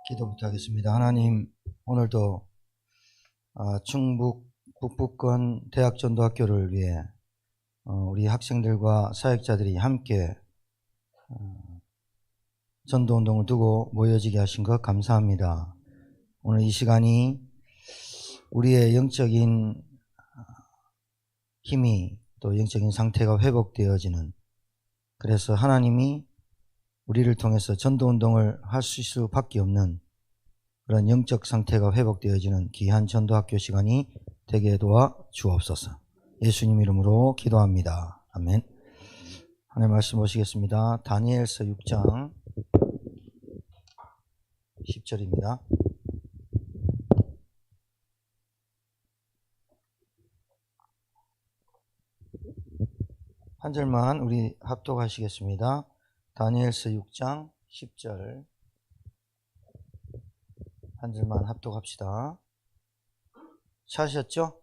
기도부터 하겠습니다. 하나님, 오늘도 충북 북부권 대학전도학교를 위해 우리 학생들과 사역자들이 함께 전도운동을 두고 모여지게 하신 것 감사합니다. 오늘 이 시간이 우리의 영적인 힘이 또 영적인 상태가 회복되어지는, 그래서 하나님이 우리를 통해서 전도운동을 할 수밖에 없는 그런 영적 상태가 회복되어지는 귀한 전도학교 시간이 되게 도와 주옵소서. 예수님 이름으로 기도합니다. 아멘. 하나님 말씀 보시겠습니다. 다니엘서 6장 10절입니다. 한 절만 우리 합독하시겠습니다. 다니엘서 6장 10절 한 절만 합독합시다. 찾으셨죠?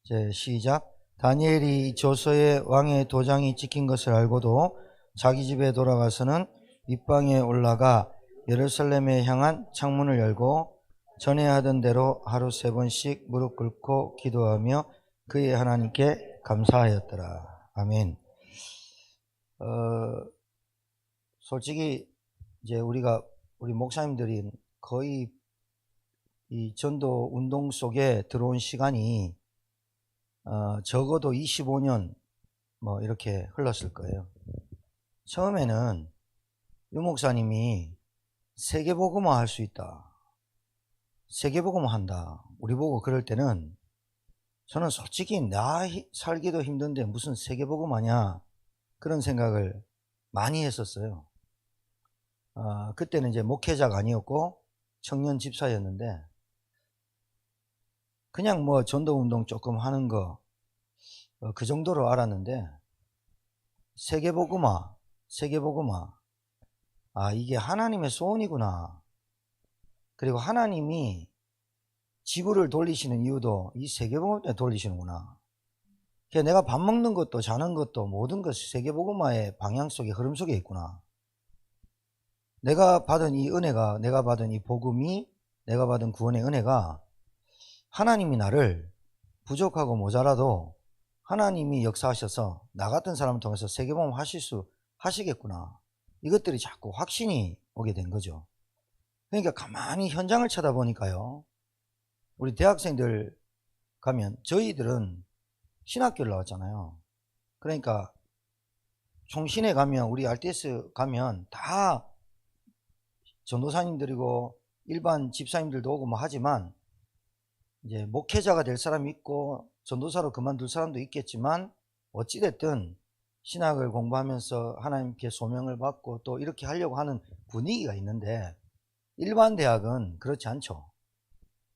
이제 시작. 다니엘이 조서에 왕의 도장이 찍힌 것을 알고도 자기 집에 돌아가서는 윗방에 올라가 예루살렘에 향한 창문을 열고 전에 하던 대로 하루 3번씩 무릎 꿇고 기도하며 그의 하나님께 감사하였더라. 아멘. 솔직히 이제 우리 목사님들이 거의 이 전도 운동 속에 들어온 시간이 적어도 25년 뭐 이렇게 흘렀을 거예요. 처음에는 유 목사님이 세계복음화 할 수 있다, 세계복음화 한다, 우리 보고 그럴 때는 저는 솔직히 나 살기도 힘든데 무슨 세계복음화냐, 그런 생각을 많이 했었어요. 그때는 이제 목회자가 아니었고 청년 집사였는데 그냥 뭐 전도운동 조금 하는 거 그 정도로 알았는데 세계복음화, 이게 하나님의 소원이구나. 그리고 하나님이 지구를 돌리시는 이유도 이 세계복음화 때문에 돌리시는구나. 그러니까 내가 밥 먹는 것도 자는 것도 모든 것이 세계복음화의 방향 속에, 흐름 속에 있구나. 내가 받은 이 은혜가, 내가 받은 이 복음이, 내가 받은 구원의 은혜가 하나님이 나를 부족하고 모자라도 하나님이 역사하셔서 나 같은 사람을 통해서 세계복음 하시겠구나. 이것들이 자꾸 확신이 오게 된 거죠. 그러니까 가만히 현장을 쳐다보니까요, 우리 대학생들 가면, 저희들은 신학교를 나왔잖아요. 그러니까 총신에 가면, 우리 RTS 가면 다 전도사님들이고 일반 집사님들도 오고 뭐 하지만, 이제 목회자가 될 사람이 있고 전도사로 그만둘 사람도 있겠지만, 어찌됐든 신학을 공부하면서 하나님께 소명을 받고 또 이렇게 하려고 하는 분위기가 있는데, 일반 대학은 그렇지 않죠.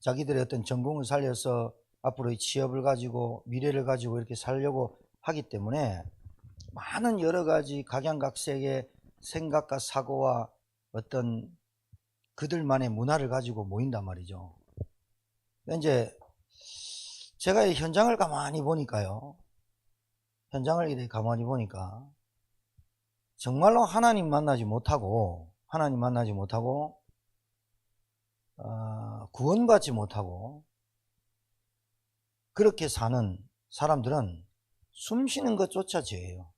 자기들의 어떤 전공을 살려서 앞으로의 취업을 가지고 미래를 가지고 이렇게 살려고 하기 때문에 많은 여러 가지 각양각색의 생각과 사고와 어떤 그들만의 문화를 가지고 모인단 말이죠. 이제 제가 이 현장을 가만히 보니까요, 현장을 이렇게 가만히 보니까 정말로 하나님 만나지 못하고 구원받지 못하고 그렇게 사는 사람들은 숨 쉬는 것조차 죄예요.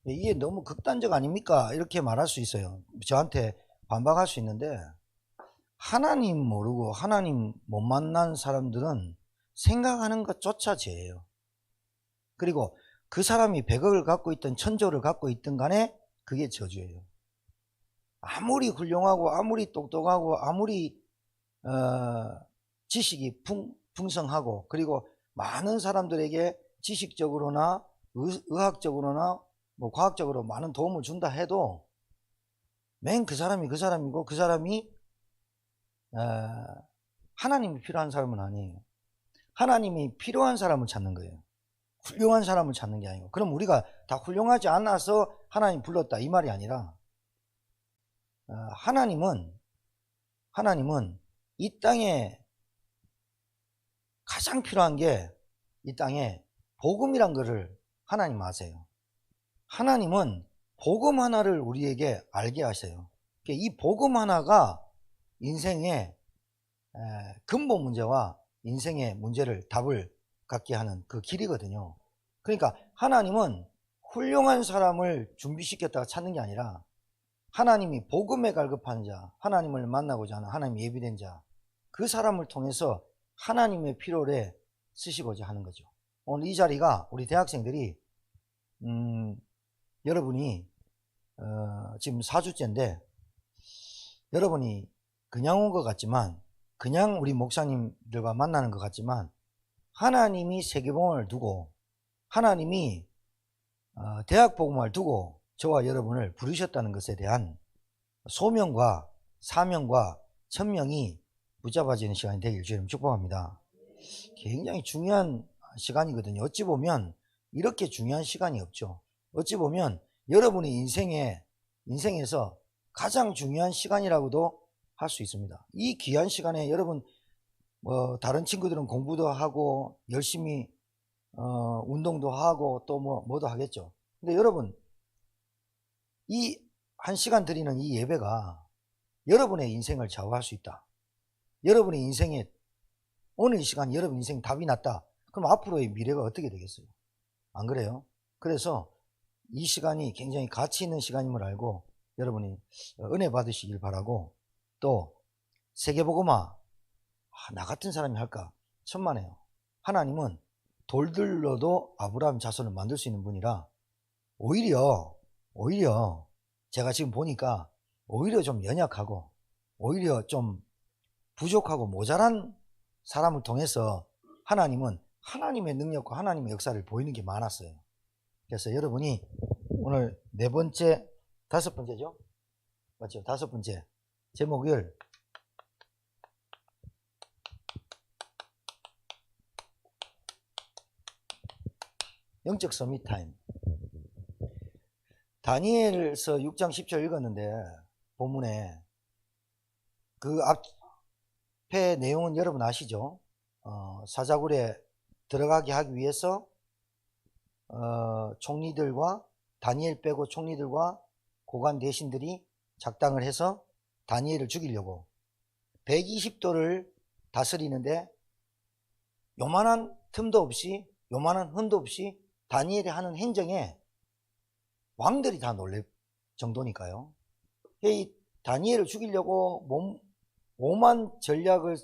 이게 너무 극단적 아닙니까? 이렇게 말할 수 있어요. 저한테 반박할 수 있는데, 하나님 모르고 하나님 못 만난 사람들은 생각하는 것조차 죄예요. 그리고 그 사람이 100억을 갖고 있든 1000조를 갖고 있든 간에 그게 저주예요. 아무리 훌륭하고 아무리 똑똑하고 아무리 지식이 풍성하고 그리고 많은 사람들에게 지식적으로나 의학적으로나 뭐 과학적으로 많은 도움을 준다 해도 맨 그 사람이고 그 사람이 하나님이 필요한 사람은 아니에요. 하나님이 필요한 사람을 찾는 거예요. 훌륭한 사람을 찾는 게 아니고. 그럼 우리가 다 훌륭하지 않아서 하나님 불렀다 이 말이 아니라, 하나님은 이 땅에 가장 필요한 게, 이 땅에 복음이란 거를 하나님 아세요. 하나님은 복음 하나를 우리에게 알게 하세요. 이 복음 하나가 인생의 근본 문제와 인생의 문제를 답을 갖게 하는 그 길이거든요. 그러니까 하나님은 훌륭한 사람을 준비시켰다가 찾는 게 아니라 하나님이 복음에 갈급한 자, 하나님을 만나고자 하는 하나님 예비된 자, 그 사람을 통해서 하나님의 필요를 쓰시고자 하는 거죠. 오늘 이 자리가 우리 대학생들이 여러분이 지금 4주째인데 여러분이 그냥 온 것 같지만, 그냥 우리 목사님들과 만나는 것 같지만, 하나님이 세계복음을 두고, 하나님이 대학복음을 두고 저와 여러분을 부르셨다는 것에 대한 소명과 사명과 천명이 붙잡아지는 시간이 되길 주님 축복합니다. 굉장히 중요한 시간이거든요. 어찌 보면 이렇게 중요한 시간이 없죠. 어찌 보면 여러분의 인생에서 가장 중요한 시간이라고도 할 수 있습니다. 이 귀한 시간에 여러분 다른 친구들은 공부도 하고 열심히 운동도 하고 또 뭐도 하겠죠. 근데 여러분 이 1시간 드리는 이 예배가 여러분의 인생을 좌우할 수 있다. 여러분의 인생에 오늘 이 시간 여러분 인생 답이 났다. 그럼 앞으로의 미래가 어떻게 되겠어요? 안 그래요? 그래서 이 시간이 굉장히 가치 있는 시간임을 알고 여러분이 은혜 받으시길 바라고, 또 세계복음화 나 같은 사람이 할까? 천만에요. 하나님은 돌들로도 아브라함 자손을 만들 수 있는 분이라 오히려 제가 지금 보니까 오히려 좀 연약하고 오히려 좀 부족하고 모자란 사람을 통해서 하나님은 하나님의 능력과 하나님의 역사를 보이는 게 많았어요. 그래서 여러분이 오늘 다섯 번째죠? 맞죠? 5번째 제목을 영적 서밋 타임. 다니엘서 6장 10절 읽었는데 본문에 그 앞에 내용은 여러분 아시죠? 사자굴에 들어가게 하기 위해서 총리들과 다니엘 빼고 총리들과 고관 대신들이 작당을 해서 다니엘을 죽이려고 120도를 다스리는데 요만한 틈도 없이 요만한 흠도 없이 다니엘이 하는 행정에 왕들이 다 놀랄 정도니까요. 이 다니엘을 죽이려고 오만 전략을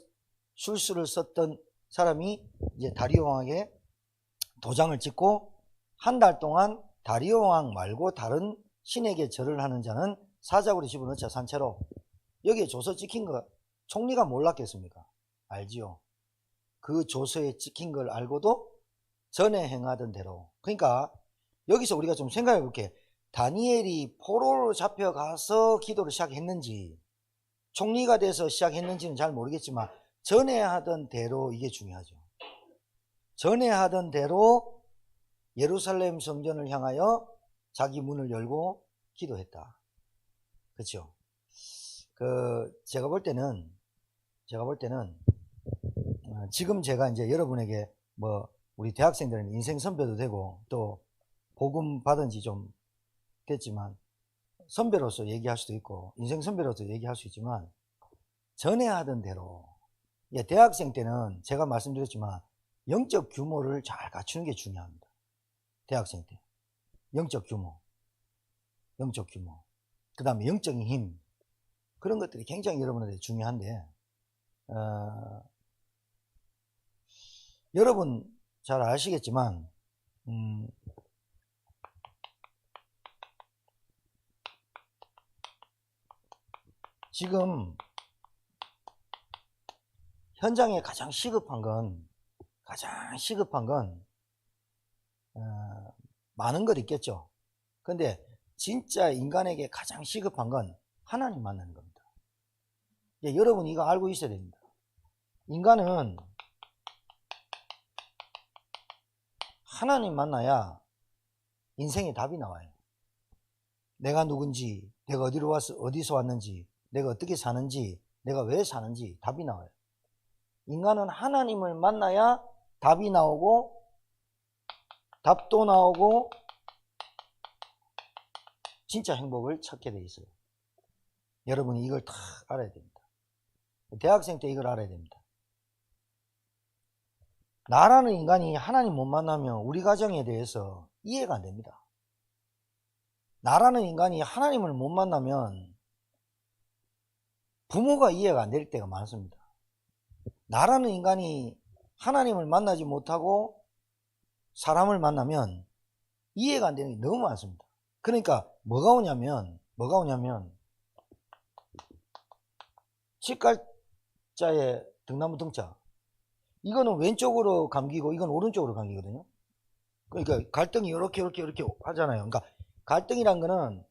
술수를 썼던 사람이 이제 다리오 왕에게 도장을 찍고 한 달 동안 다리오 왕 말고 다른 신에게 절을 하는 자는 사자굴에 집어넣자 산채로. 여기에 조서 찍힌 거 총리가 몰랐겠습니까? 알지요. 그 조서에 찍힌 걸 알고도 전에 행하던 대로. 그러니까 여기서 우리가 좀 생각해 볼게. 다니엘이 포로로 잡혀가서 기도를 시작했는지 총리가 돼서 시작했는지는 잘 모르겠지만 전에 하던 대로 이게 중요하죠. 전에 하던 대로 예루살렘 성전을 향하여 자기 문을 열고 기도했다. 그렇죠? 제가 볼 때는 지금 제가 이제 여러분에게 우리 대학생들은 인생 선배도 되고 또 복음 받은 지 좀 됐지만 선배로서 얘기할 수도 있고 인생 선배로서 얘기할 수 있지만 전에 하던 대로 대학생 때는 제가 말씀드렸지만 영적 규모를 잘 갖추는 게 중요합니다. 대학생 때 영적 규모 그 다음에 영적인 힘, 그런 것들이 굉장히 여러분한테 중요한데 여러분 잘 아시겠지만 지금 현장에 가장 시급한 건 많은 것 있겠죠. 근데 진짜 인간에게 가장 시급한 건 하나님 만나는 겁니다. 여러분 이거 알고 있어야 됩니다. 인간은 하나님 만나야 인생의 답이 나와요. 내가 누군지, 내가 어디서 왔는지, 내가 어떻게 사는지, 내가 왜 사는지 답이 나와요. 인간은 하나님을 만나야 답이 나오고 답도 나오고 진짜 행복을 찾게 돼 있어요. 여러분이 이걸 다 알아야 됩니다. 대학생 때 이걸 알아야 됩니다. 나라는 인간이 하나님 못 만나면 우리 가정에 대해서 이해가 안 됩니다. 나라는 인간이 하나님을 못 만나면 부모가 이해가 안 될 때가 많습니다. 나라는 인간이 하나님을 만나지 못하고 사람을 만나면 이해가 안 되는 게 너무 많습니다. 그러니까 뭐가 오냐면 칠갈자의 등나무 등자, 이거는 왼쪽으로 감기고 이건 오른쪽으로 감기거든요. 그러니까 갈등이 이렇게 하잖아요. 그러니까 갈등이란 거는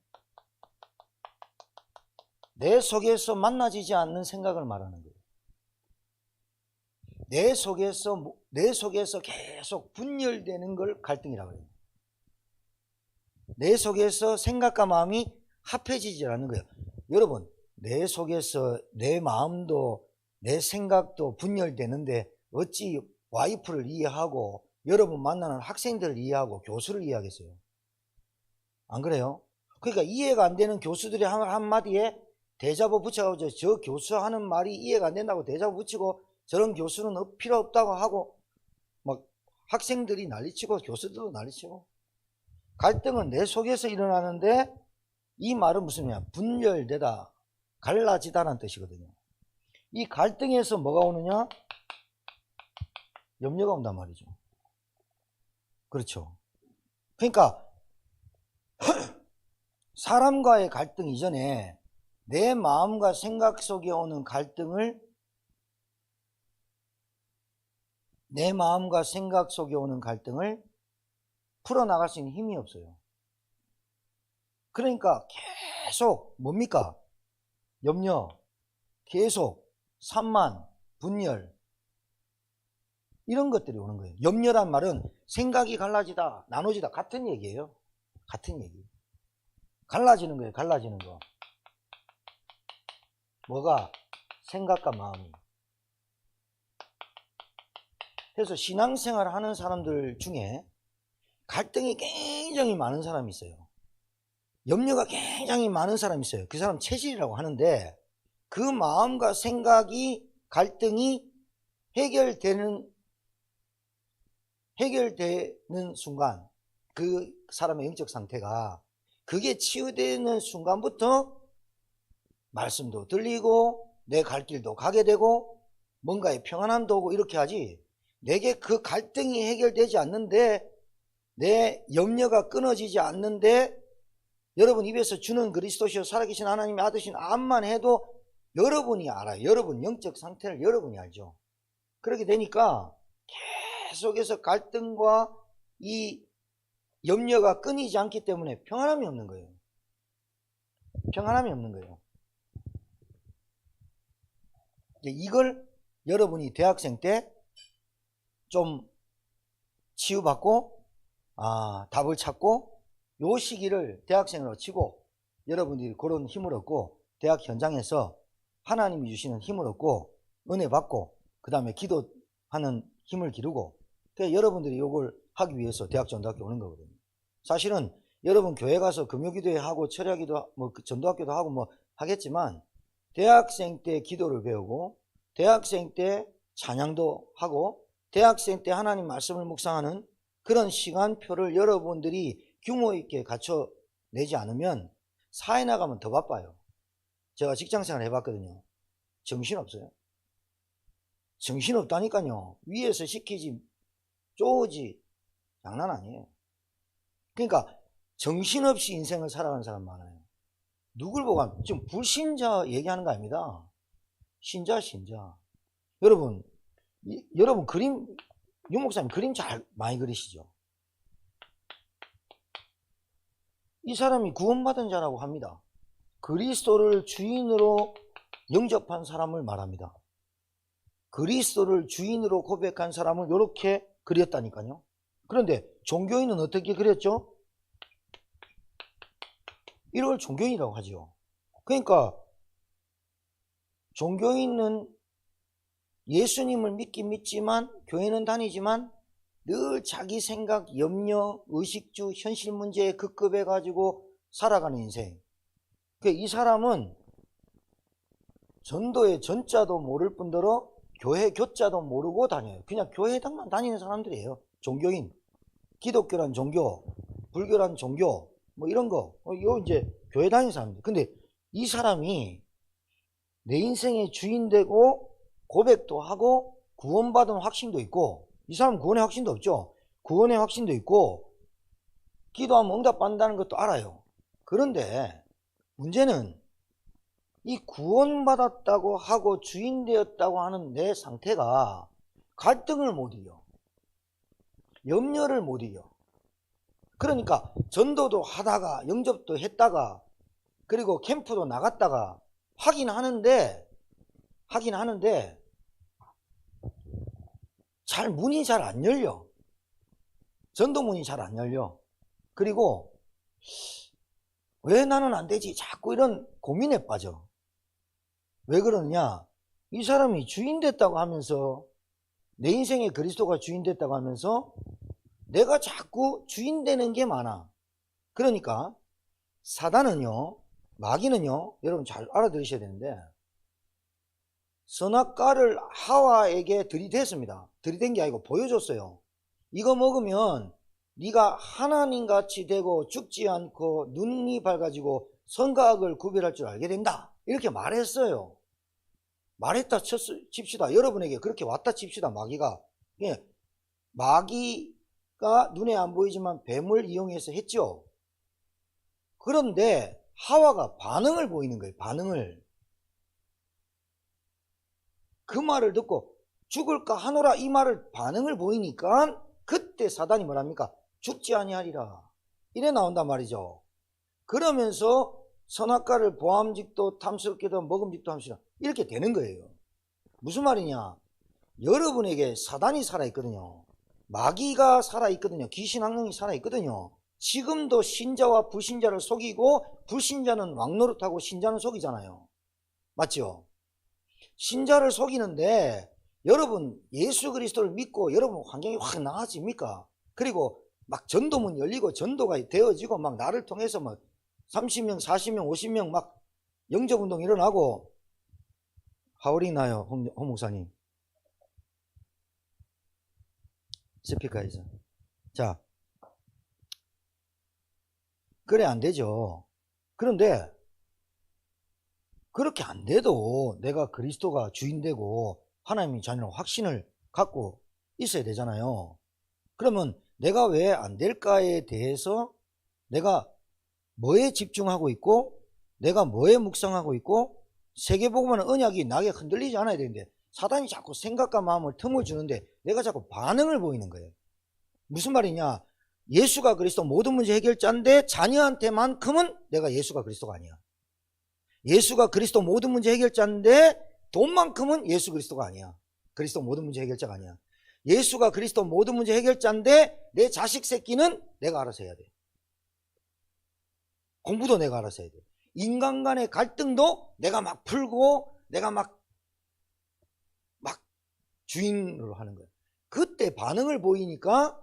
내 속에서 만나지지 않는 생각을 말하는 거예요. 내 속에서 계속 분열되는 걸 갈등이라고 해요. 내 속에서 생각과 마음이 합해지지 않는 거예요. 여러분, 내 속에서 내 마음도 내 생각도 분열되는데 어찌 와이프를 이해하고 여러분 만나는 학생들을 이해하고 교수를 이해하겠어요? 안 그래요? 그러니까 이해가 안 되는 교수들이 한마디에 대자보 붙여가지고 저 교수 하는 말이 이해가 안 된다고 대자보 붙이고 저런 교수는 필요 없다고 하고 막 학생들이 난리치고 교수들도 난리치고. 갈등은 내 속에서 일어나는데 이 말은 무슨 말이야? 분열되다, 갈라지다라는 뜻이거든요. 이 갈등에서 뭐가 오느냐? 염려가 온단 말이죠. 그렇죠. 그러니까 사람과의 갈등 이전에 내 마음과 생각 속에 오는 갈등을 풀어나갈 수 있는 힘이 없어요. 그러니까 계속 뭡니까? 염려, 계속 산만, 분열, 이런 것들이 오는 거예요. 염려란 말은 생각이 갈라지다, 나눠지다, 같은 얘기예요. 같은 얘기. 갈라지는 거예요. 갈라지는 거. 뭐가? 생각과 마음이. 그래서 신앙생활을 하는 사람들 중에 갈등이 굉장히 많은 사람이 있어요. 염려가 굉장히 많은 사람이 있어요. 그 사람 체질이라고 하는데, 그 마음과 생각이, 갈등이 해결되는 순간, 그 사람의 영적 상태가 그게 치유되는 순간부터 말씀도 들리고 내 갈 길도 가게 되고 뭔가의 평안함도 오고 이렇게 하지, 내게 그 갈등이 해결되지 않는데, 내 염려가 끊어지지 않는데 여러분 입에서 주는 그리스도시요 살아계신 하나님의 아들이신 암만 해도 여러분이 알아요. 여러분 영적 상태를 여러분이 알죠. 그렇게 되니까 계속해서 갈등과 이 염려가 끊이지 않기 때문에 평안함이 없는 거예요. 평안함이 없는 거예요. 이걸 여러분이 대학생 때 좀 치유받고 답을 찾고 요 시기를 대학생으로 치고 여러분들이 그런 힘을 얻고 대학 현장에서 하나님이 주시는 힘을 얻고 은혜 받고 그 다음에 기도하는 힘을 기르고, 그러니까 여러분들이 요걸 하기 위해서 대학 전도학교 오는 거거든요. 사실은 여러분 교회 가서 금요기도회 하고 철야기도 뭐 전도학교도 하고 뭐 하겠지만, 대학생 때 기도를 배우고 대학생 때 찬양도 하고 대학생 때 하나님 말씀을 묵상하는 그런 시간표를 여러분들이 규모 있게 갖춰내지 않으면 사회 나가면 더 바빠요. 제가 직장생활 해봤거든요. 정신없어요. 정신없다니까요. 위에서 시키지 쪼지 장난 아니에요. 그러니까 정신없이 인생을 살아가는 사람 많아요. 누굴 보고 하면 지금 불신자 얘기하는 거 아닙니다. 신자. 여러분 그림, 유 목사님 그림 잘 많이 그리시죠? 이 사람이 구원받은 자라고 합니다. 그리스도를 주인으로 영접한 사람을 말합니다. 그리스도를 주인으로 고백한 사람을 이렇게 그렸다니까요. 그런데 종교인은 어떻게 그렸죠? 이걸 종교인이라고 하죠. 그러니까 종교인은 예수님을 믿긴 믿지만, 교회는 다니지만 늘 자기 생각, 염려, 의식주, 현실 문제에 급급해가지고 살아가는 인생. 이 사람은 전도의 전자도 모를 뿐더러 교회 교자도 모르고 다녀요. 그냥 교회당만 다니는 사람들이에요. 종교인. 기독교란 종교, 불교란 종교, 뭐 이런 거. 이거 이제 교회 다니는 사람들. 근데 이 사람이 내 인생의 주인 되고 고백도 하고 구원받은 확신도 있고, 이 사람은 구원의 확신도 없죠. 구원의 확신도 있고 기도하면 응답받는다는 것도 알아요. 그런데 문제는 이 구원받았다고 하고 주인 되었다고 하는 내 상태가 갈등을 못 이겨. 염려를 못 이겨. 그러니까 전도도 하다가 영접도 했다가 그리고 캠프도 나갔다가 하긴 하는데 문이 잘 안 열려. 전도 문이 잘 안 열려. 그리고 왜 나는 안 되지? 자꾸 이런 고민에 빠져. 왜 그러느냐? 이 사람이 주인 됐다고 하면서, 내 인생에 그리스도가 주인 됐다고 하면서 내가 자꾸 주인 되는 게 많아. 그러니까 사단은요, 마귀는요, 여러분 잘 알아들으셔야 되는데, 선악과를 하와에게 들이댔습니다. 들이댄 게 아니고 보여줬어요. 이거 먹으면 네가 하나님같이 되고 죽지 않고 눈이 밝아지고 선과 악을 구별할 줄 알게 된다. 이렇게 말했어요. 말했다 칩시다. 여러분에게 그렇게 왔다 칩시다. 마귀가. 예, 마귀가 눈에 안 보이지만 뱀을 이용해서 했죠. 그런데 하와가 반응을 보이는 거예요. 반응을. 그 말을 듣고 죽을까 하노라 이 말을 반응을 보이니까 그때 사단이 뭐랍니까? 죽지 아니하리라. 이래 나온단 말이죠. 그러면서 선악과를 보암직도 탐스럽게도 먹음직도 함시라. 이렇게 되는 거예요. 무슨 말이냐? 여러분에게 사단이 살아있거든요. 마귀가 살아있거든요. 귀신 악령이 살아있거든요. 지금도 신자와 불신자를 속이고 불신자는 왕노릇하고 신자는 속이잖아요. 맞죠? 신자를 속이는데 여러분 예수 그리스도를 믿고 여러분 환경이 확 나아집니까? 그리고 막 전도문 열리고 전도가 되어지고 막 나를 통해서 막 30명, 40명, 50명 막 영접운동 일어나고. 하울이 나요, 홍 목사님. 스피커에서. 자, 그래 안 되죠. 그런데 그렇게 안 돼도 내가 그리스도가 주인 되고 하나님이 자녀로 확신을 갖고 있어야 되잖아요. 그러면 내가 왜 안 될까에 대해서 내가 뭐에 집중하고 있고 내가 뭐에 묵상하고 있고 세계복음은 언약이 나게 흔들리지 않아야 되는데 사단이 자꾸 생각과 마음을 틈을 주는데 내가 자꾸 반응을 보이는 거예요. 무슨 말이냐? 예수가 그리스도 모든 문제 해결자인데 자녀한테만큼은 내가 예수가 그리스도가 아니야. 예수가 그리스도 모든 문제 해결자인데 돈만큼은 예수 그리스도가 아니야. 그리스도 모든 문제 해결자가 아니야. 예수가 그리스도 모든 문제 해결자인데 내 자식 새끼는 내가 알아서 해야 돼. 공부도 내가 알아서 해야 돼. 인간 간의 갈등도 내가 막 풀고 내가 막 주인으로 하는 거야. 그때 반응을 보이니까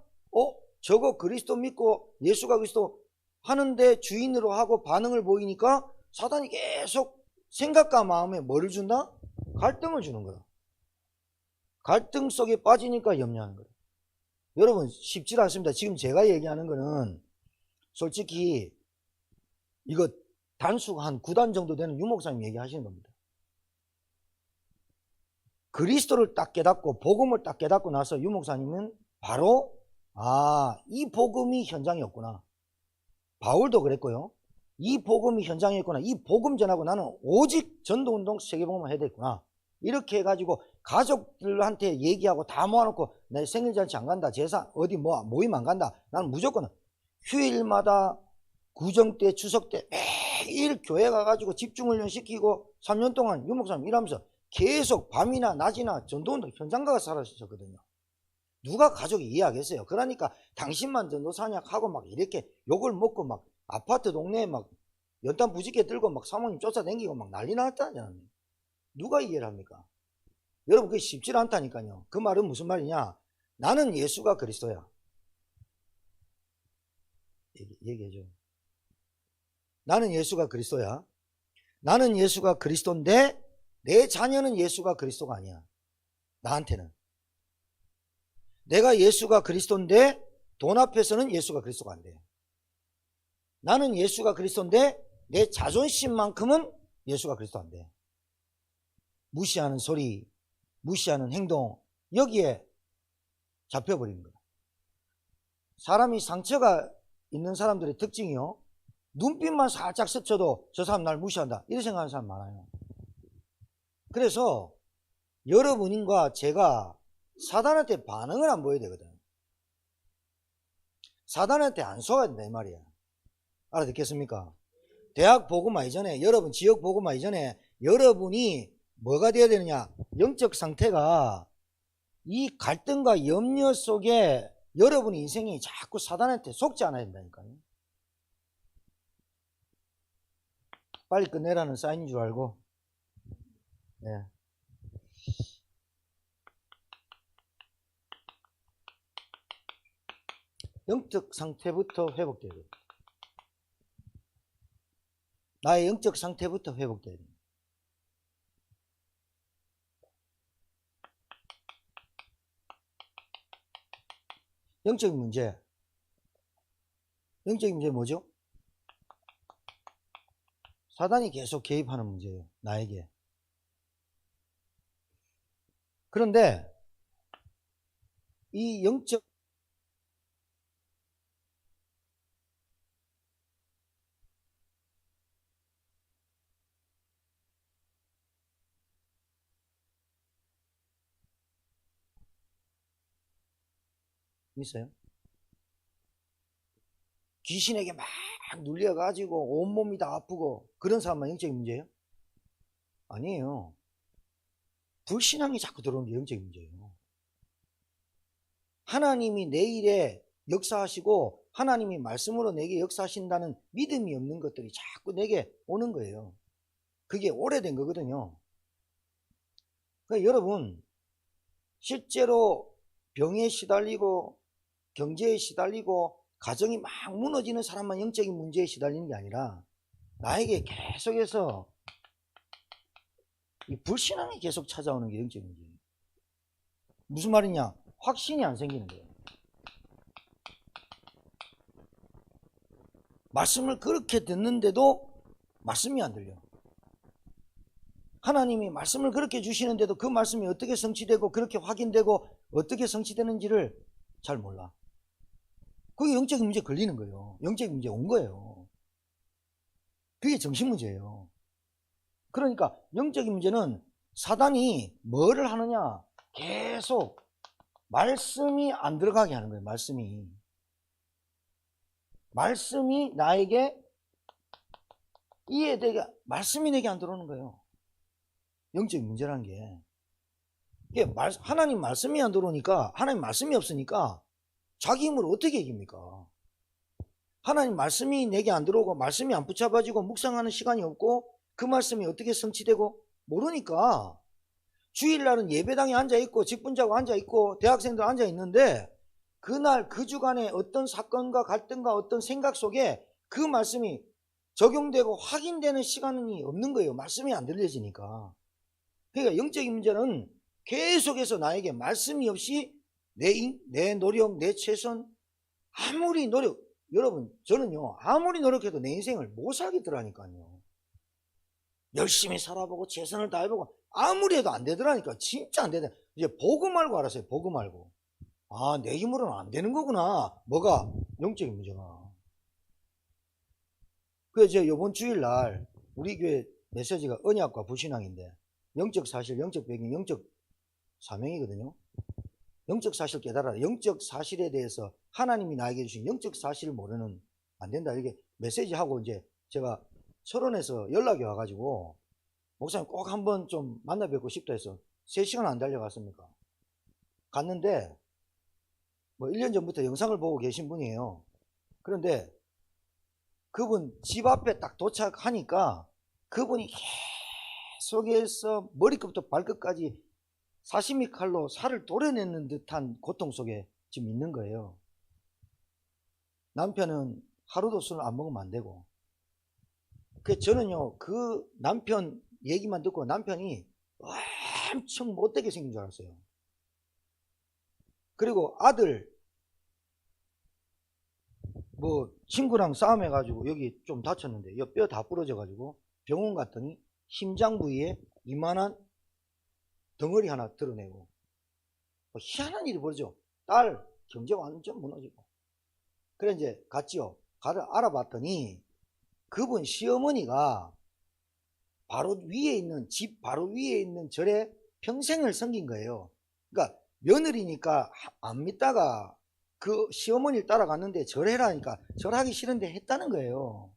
저거 그리스도 믿고 예수가 그리스도 하는데 주인으로 하고 반응을 보이니까 사단이 계속 생각과 마음에 뭐를 준다? 갈등을 주는 거야. 갈등 속에 빠지니까 염려하는 거야. 여러분 쉽지 않습니다. 지금 제가 얘기하는 거는 솔직히 이거 단수가 한 9단 정도 되는 유목사님 얘기하시는 겁니다. 그리스도를 딱 깨닫고 복음을 딱 깨닫고 나서 유목사님은 바로 이 복음이 현장이었구나. 바울도 그랬고요. 이 복음이 현장이었구나. 이 복음 전하고 나는 오직 전도운동 세계복음을 해야 되겠구나. 이렇게 해가지고 가족들한테 얘기하고 다 모아놓고 내 생일잔치 안 간다. 제사 어디 모임 안 간다. 나는 무조건 휴일마다 구정 때 추석 때 매일 교회 가가지고 집중훈련 시키고 3년 동안 유목사님 일하면서 계속 밤이나 낮이나 전도운동 현장 가서 살았었거든요. 누가 가족이 이해하겠어요? 그러니까 당신만 전도 사역하고 막 이렇게 욕을 먹고 막 아파트 동네에 막 연탄 부지게 들고 막 사모님 쫓아다니고 막 난리 났다잖아요. 누가 이해를 합니까? 여러분 그게 쉽지 않다니까요. 그 말은 무슨 말이냐? 나는 예수가 그리스도야. 얘기해줘. 나는 예수가 그리스도야. 나는 예수가 그리스도인데 내 자녀는 예수가 그리스도가 아니야. 나한테는. 내가 예수가 그리스도인데 돈 앞에서는 예수가 그리스도가 안 돼. 나는 예수가 그리스도인데 내 자존심만큼은 예수가 그리스도 안 돼. 무시하는 소리, 무시하는 행동, 여기에 잡혀버리는 거야. 사람이 상처가 있는 사람들의 특징이요, 눈빛만 살짝 스쳐도 저 사람 날 무시한다, 이렇게 생각하는 사람 많아요. 그래서 여러분과 제가 사단한테 반응을 안 보여야 되거든. 사단한테 안 속아야 된다 이 말이야. 알아듣겠습니까? 대학 복음화 이전에, 여러분 지역 복음화 이전에 여러분이 뭐가 되어야 되느냐, 영적 상태가 이 갈등과 염려 속에 여러분의 인생이 자꾸 사단한테 속지 않아야 된다니까요. 빨리 끝내라는 사인인 줄 알고. 네. 영적 상태부터 회복돼야 돼요. 나의 영적 상태부터 회복돼야 돼요. 영적인 문제. 영적인 문제 뭐죠? 사단이 계속 개입하는 문제예요, 나에게. 그런데 이 영적 있어요? 귀신에게 막 눌려가지고 온몸이 다 아프고 그런 사람만 영적인 문제예요? 아니에요. 불신앙이 자꾸 들어오는 게 영적인 문제예요. 하나님이 내 일에 역사하시고 하나님이 말씀으로 내게 역사하신다는 믿음이 없는 것들이 자꾸 내게 오는 거예요. 그게 오래된 거거든요. 그러니까 여러분, 실제로 병에 시달리고 경제에 시달리고 가정이 막 무너지는 사람만 영적인 문제에 시달리는 게 아니라 나에게 계속해서 이 불신앙이 계속 찾아오는 게 영적인 문제예요. 무슨 말이냐? 확신이 안 생기는 거예요. 말씀을 그렇게 듣는데도 말씀이 안 들려. 하나님이 말씀을 그렇게 주시는데도 그 말씀이 어떻게 성취되고 그렇게 확인되고 어떻게 성취되는지를 잘 몰라. 그게 영적인 문제에 걸리는 거예요. 영적인 문제에 온 거예요. 그게 정신 문제예요. 그러니까 영적인 문제는 사단이 뭐를 하느냐, 계속 말씀이 안 들어가게 하는 거예요. 말씀이 나에게 이해되게, 말씀이 내게 안 들어오는 거예요. 영적인 문제라는 게. 하나님 말씀이 안 들어오니까, 하나님 말씀이 없으니까 자기 힘으로 어떻게 이깁니까? 하나님 말씀이 내게 안 들어오고 말씀이 안 붙잡아지고 묵상하는 시간이 없고 그 말씀이 어떻게 성취되고 모르니까 주일날은 예배당에 앉아있고 직분자고 앉아있고 대학생들 앉아있는데 그날 그 주간에 어떤 사건과 갈등과 어떤 생각 속에 그 말씀이 적용되고 확인되는 시간이 없는 거예요. 말씀이 안 들려지니까. 그러니까 영적인 문제는 계속해서 나에게 말씀이 없이 내 노력, 내 최선, 아무리 노력, 여러분 저는요 아무리 노력해도 내 인생을 못 살겠더라니까요. 열심히 살아보고 최선을 다해보고 아무리 해도 안 되더라니까. 진짜 안 되더라. 이제 보고 말고 알았어요. 보고 말고. 아, 내 힘으로는 안 되는 거구나. 뭐가? 영적인 문제가. 그래서 이번 주일날 우리 교회 메시지가 언약과 불신앙인데 영적 사실, 영적 배경, 영적 사명이거든요. 영적 사실 깨달아라. 영적 사실에 대해서 하나님이 나에게 주신 영적 사실을 모르는 안 된다. 이렇게 메시지하고 이제 제가 철원에서 연락이 와가지고 목사님 꼭 한번 좀 만나 뵙고 싶다 해서 3시간 안 달려갔습니까? 갔는데 뭐 1년 전부터 영상을 보고 계신 분이에요. 그런데 그분 집 앞에 딱 도착하니까 그분이 계속해서 머리끝부터 발끝까지 사시미 칼로 살을 도려내는 듯한 고통 속에 지금 있는 거예요. 남편은 하루도 술 안 먹으면 안 되고 그 저는요, 그 남편 얘기만 듣고 남편이 엄청 못되게 생긴 줄 알았어요. 그리고 아들, 뭐, 친구랑 싸움해가지고 여기 좀 다쳤는데, 이 뼈 다 부러져가지고 병원 갔더니 심장 부위에 이만한 덩어리 하나 드러내고, 뭐 희한한 일이 벌어져. 딸, 경제 완전 무너지고. 그래, 이제 갔지요. 가서 알아봤더니 그분 시어머니가 바로 위에 있는, 집 바로 위에 있는 절에 평생을 섬긴 거예요. 그러니까 며느리니까 안 믿다가 그 시어머니를 따라갔는데 절해라니까 절하기 싫은데 했다는 거예요.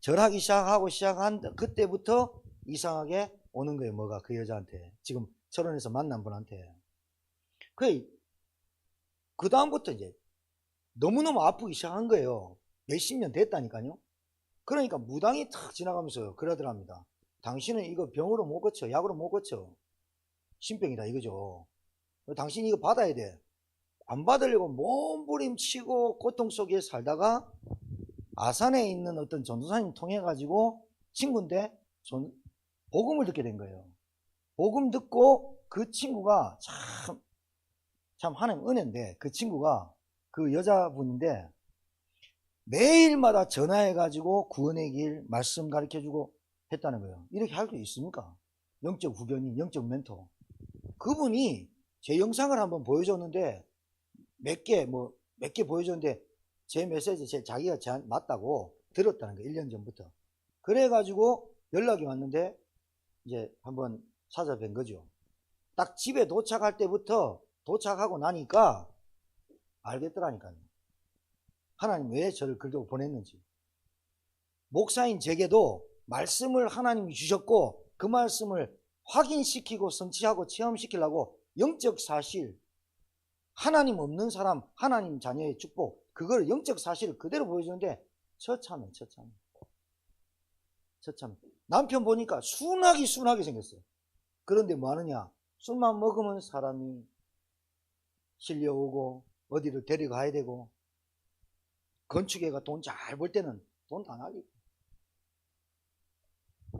절하기 시작한 그때부터 이상하게 오는 거예요. 뭐가 그 여자한테, 지금 철원에서 만난 분한테. 그 다음부터 이제 너무너무 아프기 시작한 거예요. 몇십 년 됐다니까요. 그러니까 무당이 탁 지나가면서 그러더랍니다. 당신은 이거 병으로 못 고쳐, 약으로 못 고쳐, 신병이다 이거죠. 당신이 이거 받아야 돼. 안 받으려고 몸부림치고 고통 속에 살다가 아산에 있는 어떤 전도사님 통해 가지고 친구인데 복음을 듣게 된 거예요. 복음 듣고 그 친구가 참 하나님 은혜인데, 그 친구가 그 여자분인데 매일마다 전화해 가지고 구원의 길 말씀 가르쳐 주고 했다는 거예요. 이렇게 할 수 있습니까? 영적 후견인, 영적 멘토. 그분이 제 영상을 한번 보여줬는데 몇 개 보여줬는데 제 메시지 자기가 맞다고 들었다는 거예요. 1년 전부터. 그래가지고 연락이 왔는데 이제 한번 찾아뵌 거죠. 딱 집에 도착할 때부터 도착하고 나니까 알겠더라니까요. 하나님 왜 저를 그렇게 보냈는지. 목사인 제게도 말씀을 하나님이 주셨고 그 말씀을 확인시키고 성취하고 체험시키려고 영적 사실, 하나님 없는 사람, 하나님 자녀의 축복, 그걸 영적 사실을 그대로 보여주는데 처참해. 남편 보니까 순하게 생겼어요. 그런데 뭐 하느냐, 술만 먹으면 사람이 실려오고 어디를 데려가야 되고, 건축회가 돈 잘 벌 때는 돈 다 날리고,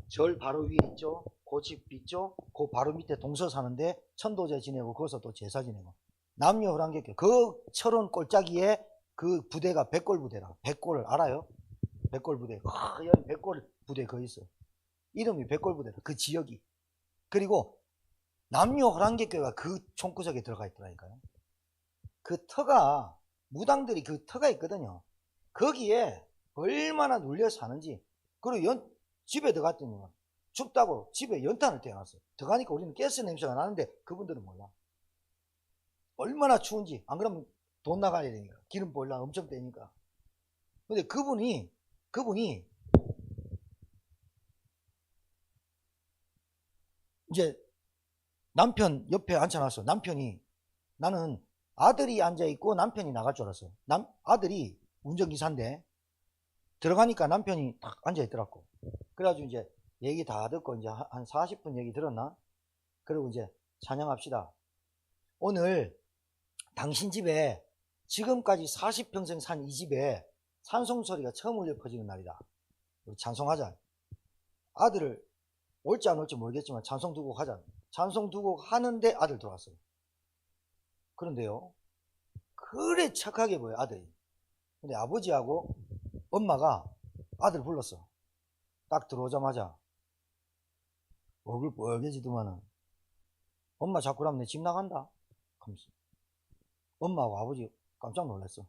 절 바로 위에 있죠, 그 집 있죠, 그 바로 밑에 동서 사는데 천도제 지내고 거기서 또 제사 지내고, 남녀 호랑객교, 그 철원 꼴짜기에 그 부대가 백골 부대라. 백골 알아요? 백골 부대, 하얀 백골 부대 거기 있어. 이름이 백골 부대라, 그 지역이. 그리고 남녀 호랑객교가 그 총구석에 들어가 있더라니까요. 그 터가, 무당들이 그 터가 있거든요. 거기에 얼마나 눌려 사는지. 그리고 집에 들어갔더니 춥다고 집에 연탄을 떼어놨어요. 들어가니까 우리는 가스 냄새가 나는데 그분들은 몰라. 얼마나 추운지. 안 그러면 돈 나가야 되니까. 기름 보일러 엄청 떼니까. 근데 그분이 이제 남편 옆에 앉혀놨어. 남편이, 나는 아들이 앉아있고 남편이 나갈 줄 알았어. 아들이 운전기사인데 들어가니까 남편이 딱 앉아있더라고. 그래가지고 이제 얘기 다 듣고 이제 한 40분 얘기 들었나? 그리고 이제 찬양합시다. 오늘 당신 집에 지금까지 40평생 산 이 집에 찬송소리가 처음 울려 퍼지는 날이다. 우리 찬송하자. 아들을 올지 안 올지 모르겠지만 찬송 두곡 하자. 찬송 두곡 하는데 아들 들어왔어요. 그런데요, 그래 착하게 보여 아들이. 근데 아버지하고 엄마가 아들 불렀어. 딱 들어오자마자 얼굴 빨개지더만은, 엄마 자꾸 그러면 내 집 나간다 하면서. 엄마하고 아버지 깜짝 놀랐어.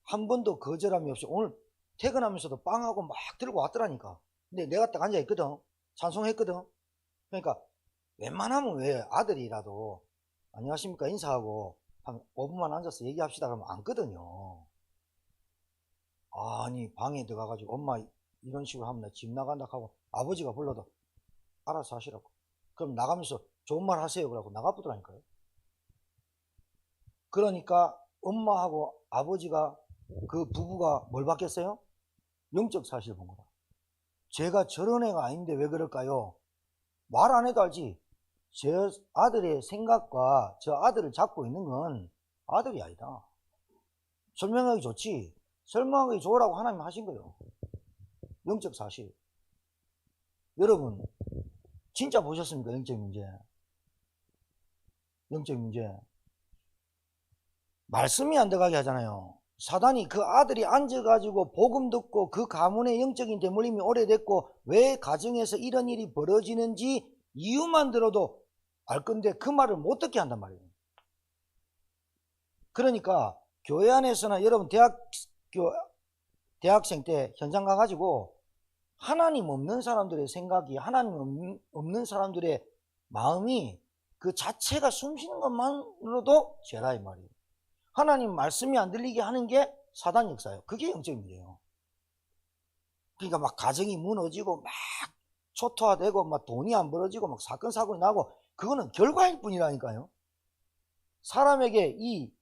한 번도 거절함이 없이 오늘 퇴근하면서도 빵하고 막 들고 왔더라니까. 근데 내가 딱 앉아있거든. 찬송했거든. 그러니까 웬만하면 왜 아들이라도 안녕하십니까 인사하고 한 5분만 앉아서 얘기합시다 그러면 앉거든요. 아니 방에 들어가가지고 엄마 이런 식으로 하면 나 집 나간다 하고 아버지가 불러도 알아서 하시라고. 그럼 나가면서 좋은 말 하세요 그러고 나가보더라니까요. 그러니까 엄마하고 아버지가, 그 부부가 뭘 받겠어요? 영적 사실을 본 거다. 제가 저런 애가 아닌데 왜 그럴까요? 말 안 해도 알지. 저 아들의 생각과 저 아들을 잡고 있는 건 아들이 아니다. 설명하기 좋지. 설명하기 좋으라고 하나님 하신 거예요. 영적 사실. 여러분 진짜 보셨습니까? 영적 문제. 영적 문제. 말씀이 안 들어가게 하잖아요. 사단이 그 아들이 앉아가지고 복음 듣고 그 가문의 영적인 대물림이 오래됐고 왜 가정에서 이런 일이 벌어지는지 이유만 들어도 알 건데 그 말을 못 듣게 한단 말이에요. 그러니까 교회 안에서나 여러분 대학생 때 현장 가가지고 하나님 없는 사람들의 생각이, 하나님 없는 사람들의 마음이 그 자체가 숨쉬는 것만으로도 죄라 이 말이에요. 하나님 말씀이 안 들리게 하는 게 사단 역사예요. 그게 영적인 문제예요. 그러니까 막 가정이 무너지고 막 초토화되고 막 돈이 안 벌어지고 막 사건 사고가 나고 그거는 결과일 뿐이라니까요. 사람에게 이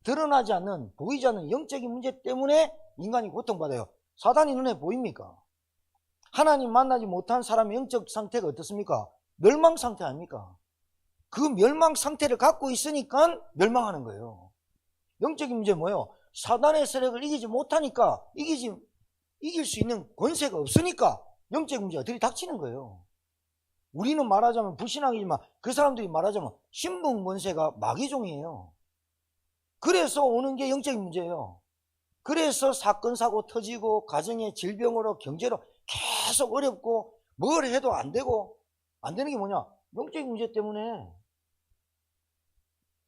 드러나지 않는, 보이지 않는 영적인 문제 때문에 인간이 고통받아요. 사단이 눈에 보입니까? 하나님 만나지 못한 사람의 영적 상태가 어떻습니까? 멸망 상태 아닙니까? 그 멸망 상태를 갖고 있으니까 멸망하는 거예요. 영적인 문제 뭐예요? 사단의 세력을 이기지 못하니까, 이길 수 있는 권세가 없으니까 영적 문제가 들이닥치는 거예요. 우리는 말하자면 불신앙이지만 그 사람들이 말하자면 신분 권세가 마귀종이에요. 그래서 오는 게 영적인 문제예요. 그래서 사건 사고 터지고 가정의 질병으로 경제로 계속 어렵고 뭘 해도 안 되고, 안 되는 게 뭐냐? 영적인 문제 때문에,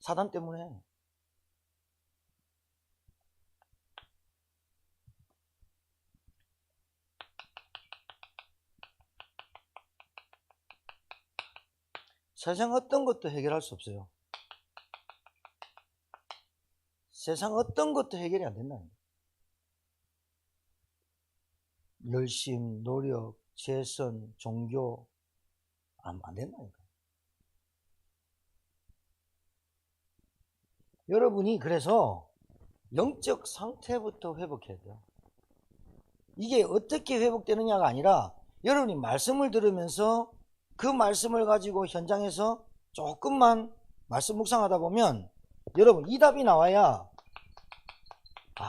사단 때문에. 세상 어떤 것도 해결할 수 없어요. 세상 어떤 것도 해결이 안 된다는 거예요. 열심, 노력, 재선, 종교 안 된다니까. 여러분이 그래서 영적 상태부터 회복해야 돼요. 이게 어떻게 회복되느냐가 아니라 여러분이 말씀을 들으면서 그 말씀을 가지고 현장에서 조금만 말씀 묵상하다 보면 여러분 이 답이 나와야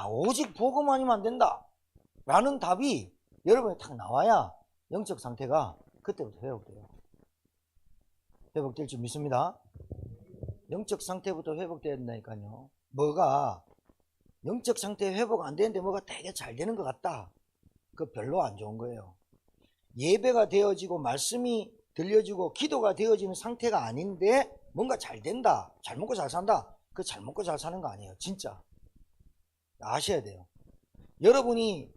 오직 복음 아니면 안 된다 라는 답이 여러분이 딱 나와야 영적 상태가 그때부터 회복돼요. 회복될 줄 믿습니다. 영적 상태부터 회복돼야 된다니까요. 뭐가 영적 상태 회복 안 되는데 뭐가 되게 잘 되는 것 같다. 그거 별로 안 좋은 거예요. 예배가 되어지고 말씀이 들려지고 기도가 되어지는 상태가 아닌데 뭔가 잘 된다, 잘 먹고 잘 산다. 그 잘 먹고 잘 사는 거 아니에요. 진짜 아셔야 돼요. 여러분이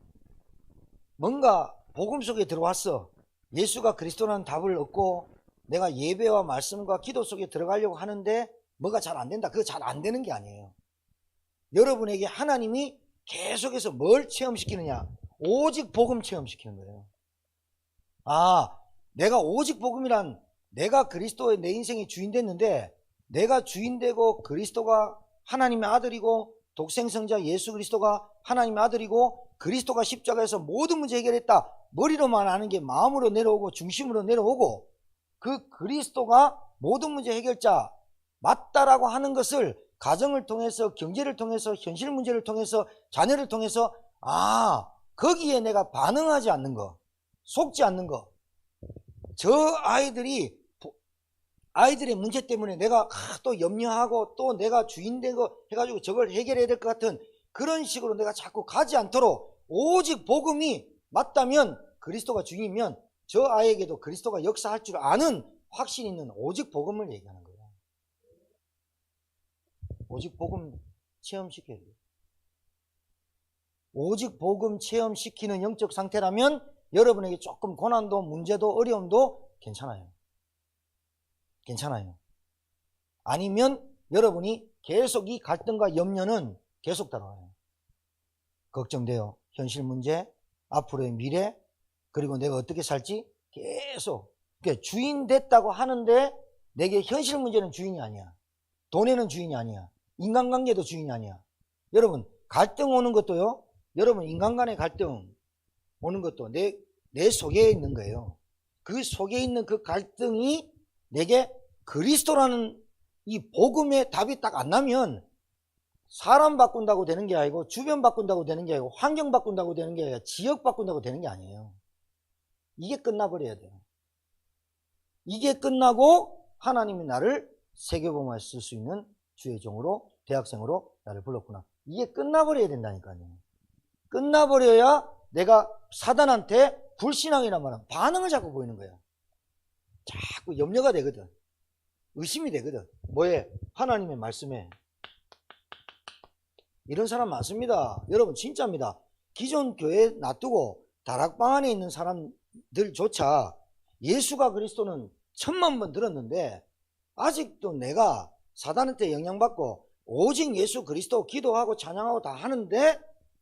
뭔가 복음 속에 들어왔어. 예수가 그리스도라는 답을 얻고 내가 예배와 말씀과 기도 속에 들어가려고 하는데 뭐가 잘 안 된다. 그거 잘 안 되는 게 아니에요. 여러분에게 하나님이 계속해서 뭘 체험시키느냐? 오직 복음 체험시키는 거예요. 내가 오직 복음이란, 내가 그리스도의 내 인생의 주인 됐는데 내가 주인 되고 그리스도가 하나님의 아들이고 독생성자 예수 그리스도가 하나님의 아들이고 그리스도가 십자가에서 모든 문제 해결했다. 머리로만 아는 게 마음으로 내려오고 중심으로 내려오고 그 그리스도가 모든 문제 해결자 맞다라고 하는 것을 가정을 통해서, 경제를 통해서, 현실 문제를 통해서, 자녀를 통해서 거기에 내가 반응하지 않는 거, 속지 않는 거, 저 아이들의 문제 때문에 내가 또 염려하고 또 내가 주인 되고 해가지고 저걸 해결해야 될 것 같은 그런 식으로 내가 자꾸 가지 않도록 오직 복음이 맞다면, 그리스도가 주인이면 저 아이에게도 그리스도가 역사할 줄 아는 확신 있는 오직 복음을 얘기하는 거예요. 오직 복음 체험시켜야 돼요. 오직 복음 체험시키는 영적 상태라면 여러분에게 조금 고난도, 문제도, 어려움도 괜찮아요. 아니면 여러분이 계속 이 갈등과 염려는 계속 따라와요. 걱정돼요. 현실 문제, 앞으로의 미래, 그리고 내가 어떻게 살지 계속. 그러니까 주인 됐다고 하는데 내게 현실 문제는 주인이 아니야. 돈에는 주인이 아니야. 인간관계도 주인이 아니야. 여러분 갈등 오는 것도요, 여러분 인간 간의 갈등 오는 것도 내 속에 있는 거예요. 그 속에 있는 그 갈등이 내게 그리스도라는 이 복음의 답이 딱 안 나면 사람 바꾼다고 되는 게 아니고 주변 바꾼다고 되는 게 아니고 환경 바꾼다고 되는 게 아니라 지역 바꾼다고 되는 게 아니에요. 이게 끝나버려야 돼요. 이게 끝나고 하나님이 나를 세계복음화에 쓸 수 있는 주의 종으로 대학생으로 나를 불렀구나. 이게 끝나버려야 된다니까요. 끝나버려야 내가 사단한테 불신앙이란 말은 반응을 자꾸 보이는 거야. 자꾸 염려가 되거든. 의심이 되거든. 뭐에? 하나님의 말씀에. 이런 사람 많습니다. 여러분 진짜입니다. 기존 교회 놔두고 다락방 안에 있는 사람들조차 예수가 그리스도는 1000만 번 들었는데 아직도 내가 사단한테 영향받고 오직 예수 그리스도 기도하고 찬양하고 다 하는데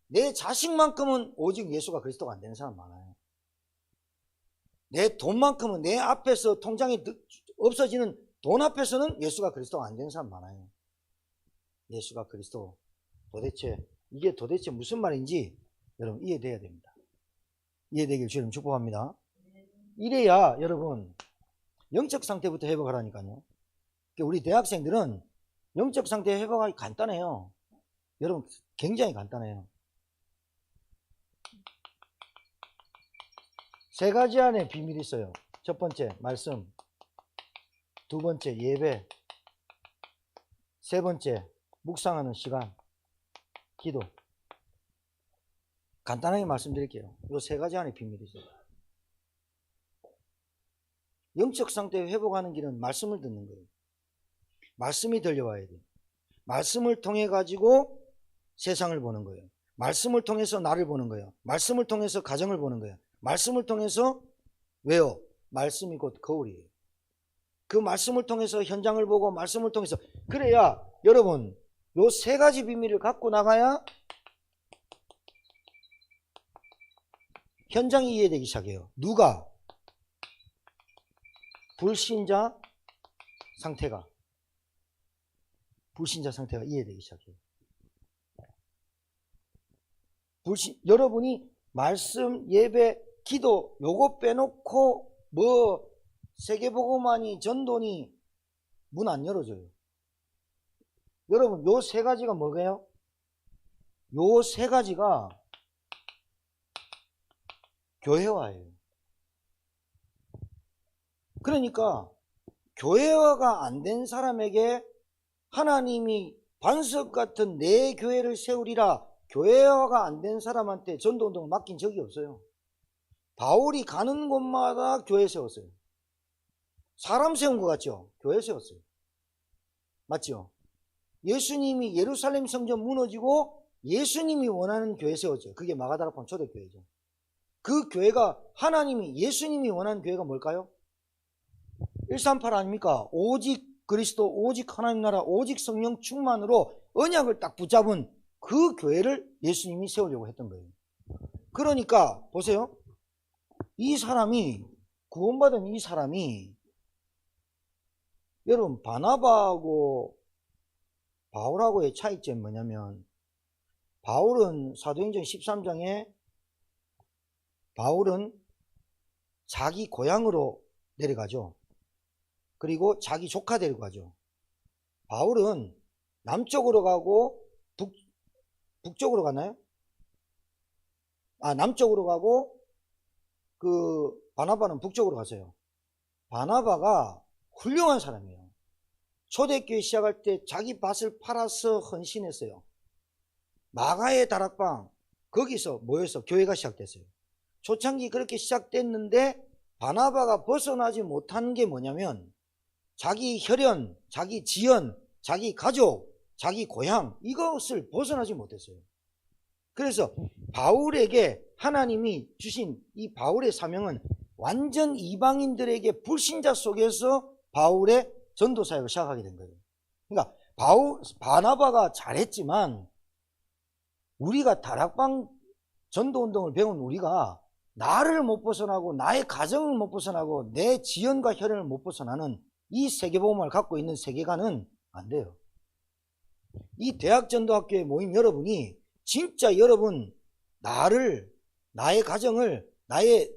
내 자식만큼은 오직 예수가 그리스도가 안 되는 사람 많아요. 내 돈만큼은 내 앞에서 통장에 없어지는 돈 앞에서는 예수가 그리스도가 안 되는 사람 많아요. 예수가 그리스도 이게 도대체 무슨 말인지 여러분 이해돼야 됩니다. 이해되길 주님 축복합니다. 이래야 여러분 영적 상태부터 회복하라니까요. 우리 대학생들은 영적 상태 회복하기 간단해요. 여러분 굉장히 간단해요. 3가지 안에 비밀이 있어요. 첫 번째 말씀, 두 번째 예배, 세 번째 묵상하는 시간, 기도. 간단하게 말씀드릴게요. 이 3가지 안에 비밀이 있어요. 영적 상태 회복하는 길은 말씀을 듣는 거예요. 말씀이 들려와야 돼요. 말씀을 통해 가지고 세상을 보는 거예요. 말씀을 통해서 나를 보는 거예요. 말씀을 통해서 가정을 보는 거예요. 말씀을 통해서 왜요? 말씀이 곧 거울이에요. 그 말씀을 통해서 현장을 보고 말씀을 통해서 그래야 여러분 요 3가지 비밀을 갖고 나가야 현장이 이해되기 시작해요. 누가? 불신자 상태가 이해되기 시작해요. 여러분이 말씀, 예배, 기도 요거 빼놓고 뭐 세계복음하니 전도니 문 안 열어줘요. 여러분 요 3가지가 뭐게요? 요 3가지가 교회화예요. 그러니까 교회화가 안 된 사람에게 하나님이 반석 같은 내 교회를 세우리라 교회화가 안 된 사람한테 전도운동을 맡긴 적이 없어요. 바울이 가는 곳마다 교회 세웠어요. 사람 세운 것 같죠? 교회 세웠어요. 맞죠? 예수님이 예루살렘 성전 무너지고 예수님이 원하는 교회 세웠죠. 그게 마가다락방 초대교회죠. 그 교회가 하나님이 예수님이 원하는 교회가 뭘까요? 138 아닙니까? 오직 그리스도, 오직 하나님 나라, 오직 성령 충만으로 언약을 딱 붙잡은 그 교회를 예수님이 세우려고 했던 거예요. 그러니까 보세요. 이 사람이 구원받은 이 사람이 여러분 바나바하고 바울하고의 차이점이 뭐냐면 바울은 사도행전 13장에 바울은 자기 고향으로 내려가죠. 그리고 자기 조카 데리고 가죠. 바울은 남쪽으로 가고 북쪽으로 가나요? 남쪽으로 가고 그 바나바는 북쪽으로 갔어요. 바나바가 훌륭한 사람이에요. 초대교회 시작할 때 자기 밭을 팔아서 헌신했어요. 마가의 다락방 거기서 모여서 교회가 시작됐어요. 초창기 그렇게 시작됐는데 바나바가 벗어나지 못한 게 뭐냐면 자기 혈연, 자기 지연, 자기 가족, 자기 고향 이것을 벗어나지 못했어요. 그래서 바울에게 하나님이 주신 이 바울의 사명은 완전 이방인들에게 불신자 속에서 바울의 전도 사역을 시작하게 된 거예요. 그러니까 바나바가 잘했지만 우리가 다락방 전도운동을 배운 우리가 나를 못 벗어나고 나의 가정을 못 벗어나고 내 지연과 혈연을 못 벗어나는 이 세계복음을 갖고 있는 세계관은 안 돼요. 이 대학전도학교에 모인 여러분이 진짜 여러분 나의 가정을 나의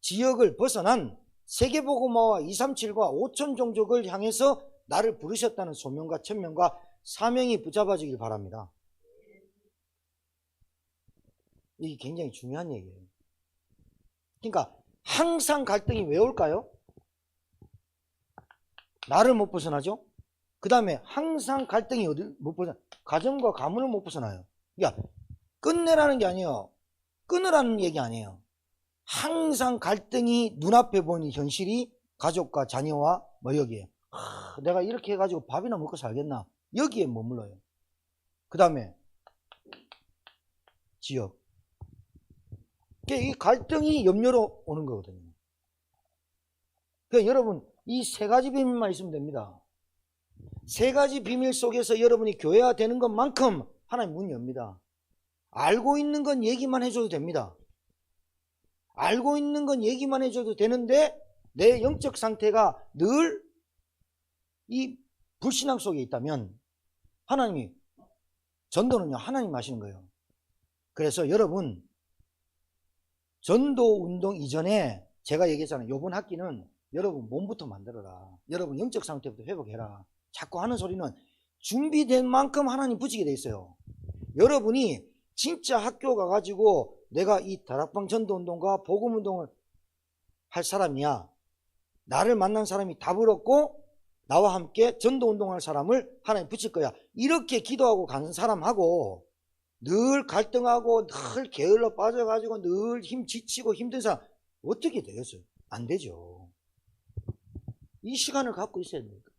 지역을 벗어난 세계복음화와 237과 5천 종족을 향해서 나를 부르셨다는 소명과 천명과 사명이 붙잡아지길 바랍니다. 이게 굉장히 중요한 얘기예요. 그러니까 항상 갈등이 왜 올까요? 나를 못 벗어나죠? 그 다음에 항상 갈등이 못 벗어나? 가정과 가문을 못 벗어나요. 그러니까 끝내라는 게 아니에요. 끊으라는 얘기 아니에요. 항상 갈등이 눈앞에 보이는 현실이 가족과 자녀와 뭐 여기에 내가 이렇게 해가지고 밥이나 먹고 살겠나? 여기에 머물러요. 그 다음에 지역. 이 갈등이 염려로 오는 거거든요. 그러니까 여러분 이 세 가지 비밀만 있으면 됩니다. 세 가지 비밀 속에서 여러분이 교회화 되는 것만큼 하나님 문 엽니다. 알고 있는 건 얘기만 해줘도 됩니다. 알고 있는 건 얘기만 해줘도 되는데 내 영적 상태가 늘 이 불신앙 속에 있다면 하나님이 전도는요 하나님 하시는 거예요. 그래서 여러분 전도 운동 이전에 제가 얘기했잖아요. 이번 학기는 여러분 몸부터 만들어라. 여러분 영적 상태부터 회복해라. 자꾸 하는 소리는 준비된 만큼 하나님 붙이게 돼 있어요. 여러분이 진짜 학교 가가지고 내가 이 다락방 전도운동과 복음운동을 할 사람이야. 나를 만난 사람이 답을 얻고 나와 함께 전도운동할 사람을 하나님 붙일 거야. 이렇게 기도하고 가는 사람하고 늘 갈등하고 늘 게을러 빠져가지고 늘 힘 지치고 힘든 사람 어떻게 되겠어요? 안 되죠. 이 시간을 갖고 있어야 됩니까?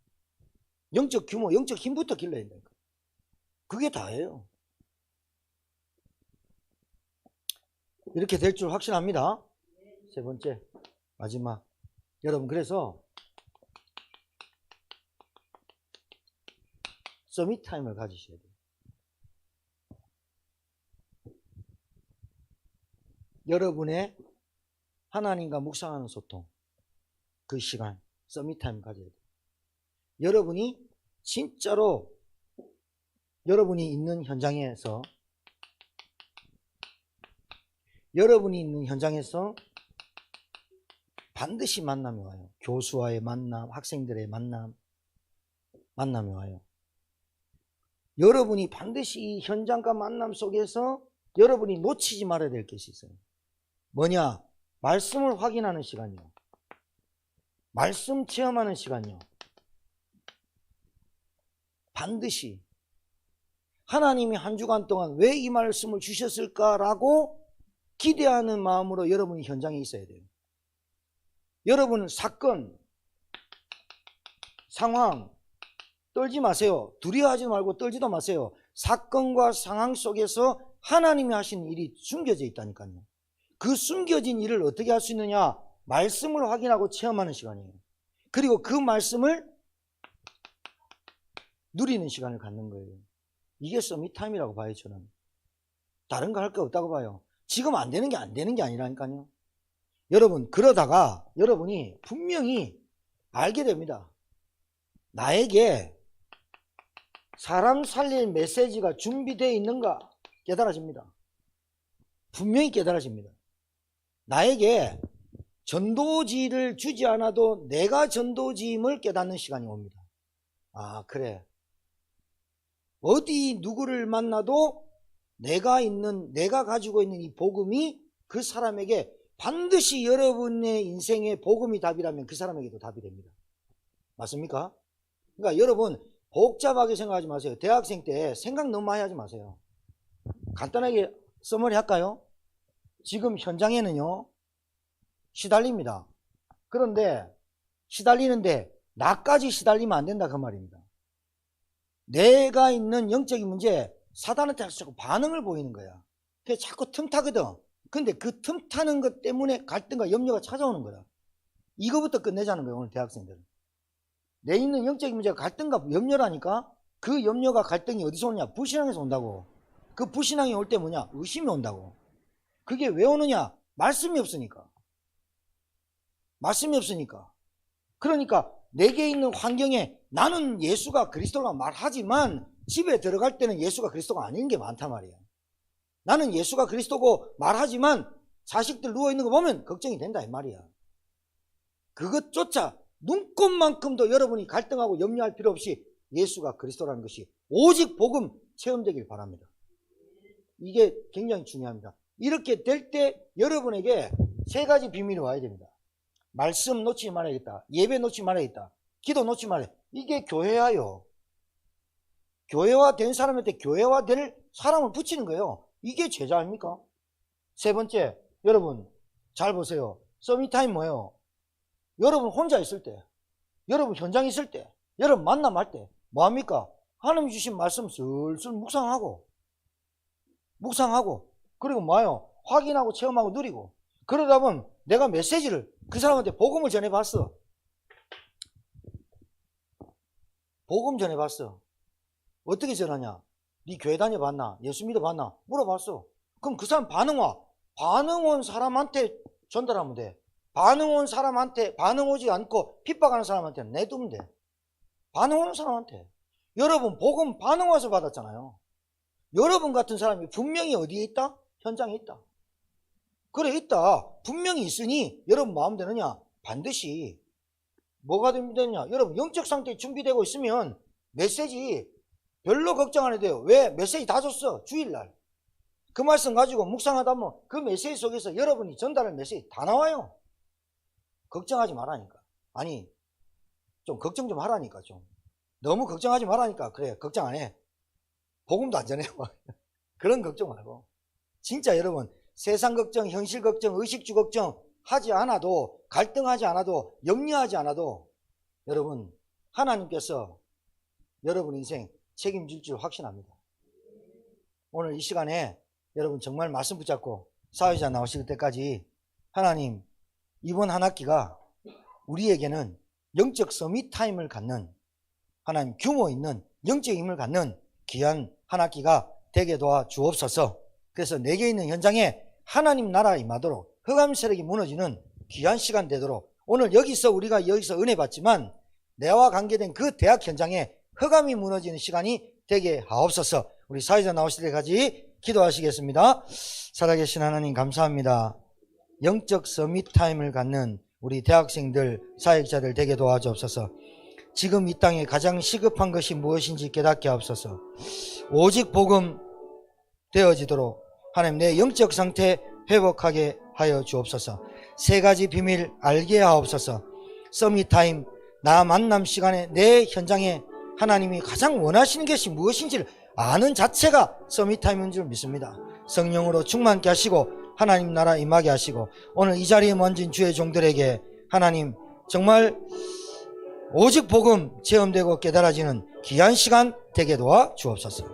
영적 규모, 영적 힘부터 길러야 됩니까? 그게 다예요. 이렇게 될 줄 확신합니다. 세 번째, 마지막. 여러분, 그래서 서밋 타임을 가지셔야 돼요. 여러분의 하나님과 묵상하는 소통, 그 시간, 서밋 타임 가져야 돼요. 여러분이 진짜로 여러분이 있는 현장에서 반드시 만남이 와요. 교수와의 만남, 학생들의 만남이 와요. 여러분이 반드시 이 현장과 만남 속에서 여러분이 놓치지 말아야 될 것이 있어요. 뭐냐? 말씀을 확인하는 시간이요. 말씀 체험하는 시간이요. 반드시 하나님이 한 주간 동안 왜 이 말씀을 주셨을까라고 기대하는 마음으로 여러분이 현장에 있어야 돼요. 여러분 사건, 상황 떨지 마세요. 두려워하지 말고 떨지도 마세요. 사건과 상황 속에서 하나님이 하신 일이 숨겨져 있다니까요. 그 숨겨진 일을 어떻게 할 수 있느냐? 말씀을 확인하고 체험하는 시간이에요. 그리고 그 말씀을 누리는 시간을 갖는 거예요. 이게 서밋타임이라고 봐요. 저는 다른 거 할 거 없다고 봐요. 지금 안 되는 게 아니라니까요. 여러분 그러다가 여러분이 분명히 알게 됩니다. 나에게 사람 살릴 메시지가 준비되어 있는가 깨달아집니다. 분명히 깨달아집니다. 나에게 전도지를 주지 않아도 내가 전도지임을 깨닫는 시간이 옵니다. 아 그래, 어디 누구를 만나도 내가 가지고 있는 이 복음이 그 사람에게 반드시 여러분의 인생의 복음이 답이라면 그 사람에게도 답이 됩니다. 맞습니까? 그러니까 여러분 복잡하게 생각하지 마세요. 대학생 때 생각 너무 많이 하지 마세요. 간단하게 써머리 할까요? 지금 현장에는요 시달립니다. 그런데 시달리는데 나까지 시달리면 안 된다 그 말입니다. 내가 있는 영적인 문제 사단한테 자꾸 반응을 보이는 거야. 그래서 자꾸 틈타거든. 근데 그 틈타는 것 때문에 갈등과 염려가 찾아오는 거야. 이거부터 끝내자는 거예요. 오늘 대학생들은. 내 있는 영적인 문제가 갈등과 염려라니까. 그 염려가 갈등이 어디서 오냐? 불신앙에서 온다고. 그 불신앙이 올 때 뭐냐? 의심이 온다고. 그게 왜 오느냐? 말씀이 없으니까. 말씀이 없으니까. 그러니까 내게 있는 환경에 나는 예수가 그리스도라 말하지만 집에 들어갈 때는 예수가 그리스도가 아닌 게 많단 말이야. 나는 예수가 그리스도고 말하지만 자식들 누워있는 거 보면 걱정이 된다 이 말이야. 그것조차 눈꼽만큼도 여러분이 갈등하고 염려할 필요 없이 예수가 그리스도라는 것이 오직 복음 체험되길 바랍니다. 이게 굉장히 중요합니다. 이렇게 될 때 여러분에게 세 가지 비밀이 와야 됩니다. 말씀 놓치지 말아야겠다. 예배 놓치지 말아야겠다. 기도 놓치지 말아야. 이게 교회화요. 교회화 된 사람한테 교회화 될 사람을 붙이는 거예요. 이게 제자 아닙니까? 세 번째, 여러분 잘 보세요. 서밋타임 뭐예요? 여러분 혼자 있을 때, 여러분 현장에 있을 때, 여러분 만남할 때 뭐합니까? 하나님 주신 말씀 슬슬 묵상하고 그리고 뭐예요? 확인하고 체험하고 누리고. 그러다 보면 내가 메시지를 그 사람한테 복음을 전해봤어. 복음 전해봤어. 어떻게 전하냐? 네 교회 다녀봤나? 예수 믿어봤나? 물어봤어. 그럼 그 사람 반응 와. 반응 온 사람한테 전달하면 돼. 반응 온 사람한테, 반응 오지 않고 핍박하는 사람한테는 내두면 돼. 반응 오는 사람한테. 여러분 복음 반응 와서 받았잖아요. 여러분 같은 사람이 분명히 어디에 있다? 현장에 있다. 그래 있다. 분명히 있으니 여러분 마음 되느냐? 반드시 뭐가 되느냐? 여러분 영적 상태에 준비되고 있으면 메시지 별로 걱정 안 해도 돼요. 왜? 메시지 다 줬어. 주일날. 그 말씀 가지고 묵상하다 보면 그 메시지 속에서 여러분이 전달할 메시지 다 나와요. 걱정하지 말라니까. 아니 좀 걱정 좀 하라니까. 좀 너무 걱정하지 말라니까. 그래 걱정 안 해. 복음도 안 전해. 그런 걱정 말고 진짜 여러분 세상 걱정, 현실 걱정, 의식주 걱정 하지 않아도, 갈등하지 않아도, 염려하지 않아도 여러분 하나님께서 여러분 인생 책임질 줄 확신합니다. 오늘 이 시간에 여러분 정말 말씀 붙잡고 사회자 나오실 때까지 하나님 이번 한 학기가 우리에게는 영적 서밋 타임을 갖는, 하나님 규모 있는 영적 힘을 갖는 귀한 한 학기가 되게 도와 주옵소서. 그래서 내게 있는 현장에 하나님 나라 임하도록, 흑암 세력이 무너지는 귀한 시간 되도록, 오늘 우리가 여기서 은혜 받지만 내와 관계된 그 대학 현장에 흑암이 무너지는 시간이 되게 하옵소서. 우리 사회자 나오실 때까지 기도하시겠습니다. 살아계신 하나님 감사합니다. 영적 서밋 타임을 갖는 우리 대학생들, 사역자들 되게 도와주옵소서. 지금 이 땅에 가장 시급한 것이 무엇인지 깨닫게 하옵소서. 오직 복음 되어지도록 하나님 내 영적 상태 회복하게 하여 주옵소서. 세 가지 비밀 알게 하옵소서. 서밋 타임, 나 만남 시간에 내 현장에 하나님이 가장 원하시는 것이 무엇인지를 아는 자체가 서밋 타임인 줄 믿습니다. 성령으로 충만케 하시고 하나님 나라 임하게 하시고 오늘 이 자리에 모인 주의 종들에게 하나님 정말 오직 복음 체험되고 깨달아지는 귀한 시간 되게 도와 주옵소서.